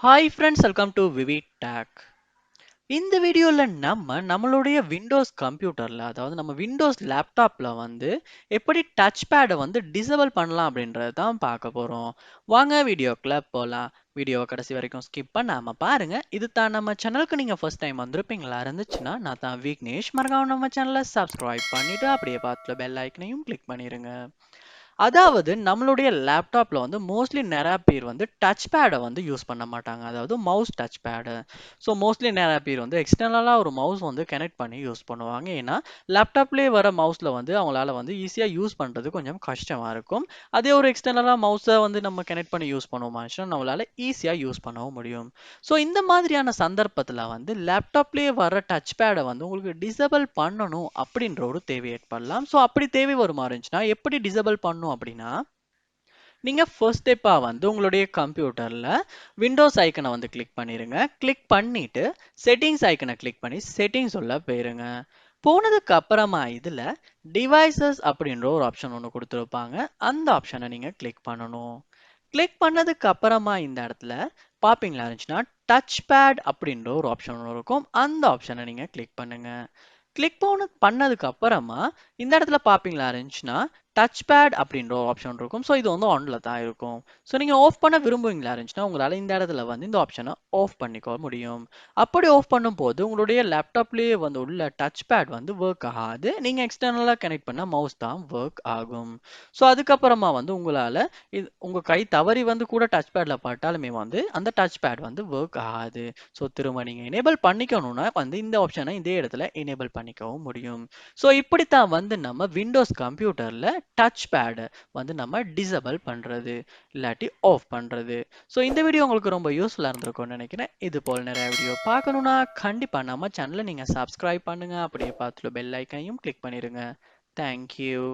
Hi friends, welcome to VividTech. இந்த வீடியோவில் நம்மளுடைய விண்டோஸ் கம்ப்யூட்டரில், அதாவது நம்ம விண்டோஸ் லேப்டாப்பில் எப்படி டச் பேடை டிசேபிள் பண்ணலாம் அப்படின்றத தான் பார்க்க போகிறோம். வாங்க வீடியோக்குள்ளே போகலாம். வீடியோவை கடைசி வரைக்கும் ஸ்கிப் பண்ணாமல் பாருங்க. இது தான் நம்ம சேனலுக்கு நீங்கள் ஃபர்ஸ்ட் டைம் வந்திருப்பீங்களா இருந்துச்சுன்னா, நான் தான் விக்னேஷ். மறக்காம நம்ம சேனலை சப்ஸ்கிரைப் பண்ணிவிட்டு அப்படியே பார்த்துட்டு பெல் ஐக்கனையும் கிளிக் பண்ணிடுங்க. அதாவது நம்மளுடைய லேப்டாப்ல மோஸ்ட்லி நிறைய பேர் டச் பேடை யூஸ் பண்ண மாட்டாங்க. அதாவது mouse touchpad. So mostly நிறைய பேர் எக்ஸ்டர்னலாக ஒரு மவுஸ் கனெக்ட் பண்ணி யூஸ் பண்ணுவாங்க. ஏன்னா லேப்டாப்லேயே வர மவுஸில் அவங்களால ஈஸியாக யூஸ் பண்ணுறது கொஞ்சம் கஷ்டமாக இருக்கும். அதே ஒரு எக்ஸ்டர்னலாக மவுஸை நம்ம கனெக்ட் பண்ணி யூஸ் பண்ணுவோம்னா நம்மளால ஈஸியாக யூஸ் பண்ணவும் முடியும். ஸோ இந்த மாதிரியான சந்தர்ப்பத்தில் லேப்டாப்லேயே வர டச் பேடை உங்களுக்கு டிசேபிள் பண்ணணும் அப்படின்ற ஒரு தேவை ஏற்படலாம். ஸோ அப்படி தேவை வருமா இருந்துச்சுன்னா எப்படி டிசேபிள் பண்ணணும் அப்படின்னா, நீங்க ஃபர்ஸ்ட் ஸ்டெப்பா உங்களுடைய கம்ப்யூட்டர்ல விண்டோஸ் ஐக்கனை கிளிக் பண்ணிருங்க. கிளிக் பண்ணிட்டு செட்டிங்ஸ் ஐக்கனை கிளிக் பண்ணி செட்டிங்ஸ் உள்ள போயிருங்க. போனதுக்கு அப்புறமா இதுல டிவைசஸ் அப்படின்ற ஒரு ஆப்ஷன் ஒன்று கொடுத்துருப்பாங்க. அந்த ஆப்ஷனை நீங்க கிளிக் பண்ணணும். கிளிக் பண்ணதுக்கு அப்புறமா இந்த இடத்துல பாப்பீங்களா இருந்துச்சுன்னா டச் பேட் அப்படின்ற ஒரு ஆப்ஷன் ஒன்று இருக்கும். அந்த ஆப்ஷனை நீங்க கிளிக் பண்ணுங்க. கிளிக் பண்ணதுக்கு அப்புறமா இந்த இடத்துல பாப்பீங்களா இருந்துச்சுன்னா டச் பேட் அப்படின்ற ஒரு ஆப்ஷன் இருக்கும். ஸோ இது ஆன்ல தான் இருக்கும். ஸோ நீங்கள் ஆஃப் பண்ண விரும்புவீங்களா இருந்துச்சுன்னா உங்களால் இந்த இடத்துல இந்த ஆப்ஷனை ஆஃப் பண்ணிக்க முடியும். அப்படி ஆஃப் பண்ணும்போது உங்களுடைய லேப்டாப்லேயே உள்ள டச் பேட் ஒர்க் ஆகாது. நீங்கள் எக்ஸ்டர்னலாக கனெக்ட் பண்ண மவுஸ் தான் ஒர்க் ஆகும். ஸோ அதுக்கப்புறமா உங்களால் இது உங்கள் கை தவறி கூட டச் பேடில் பட்டாலுமே அந்த டச் பேட் ஒர்க் ஆகாது. ஸோ திரும்ப நீங்கள் எனேபிள் பண்ணிக்கணும்னா இந்த ஆப்ஷனை இதே இடத்துல எனேபிள் பண்ணிக்கவும் முடியும். ஸோ இப்படித்தான் நம்ம விண்டோஸ் கம்ப்யூட்டர்ல டச் பேடை நம்ம டிசேபிள் பண்றது இல்லாட்டி ஆஃப் பண்றது. ஸோ இந்த வீடியோ உங்களுக்கு ரொம்ப யூஸ்ஃபுல்லாக இருந்திருக்கும்னு நினைக்கிறேன். இது போல் நிறைய வீடியோ பார்க்கணும்னா கண்டிப்பா நம்ம சேனலை நீங்க சப்ஸ்கிரைப் பண்ணுங்க. அப்படியே பார்த்துட்டு பெல் ஐக்கனையும் கிளிக் பண்ணிருங்க. தேங்க்யூ.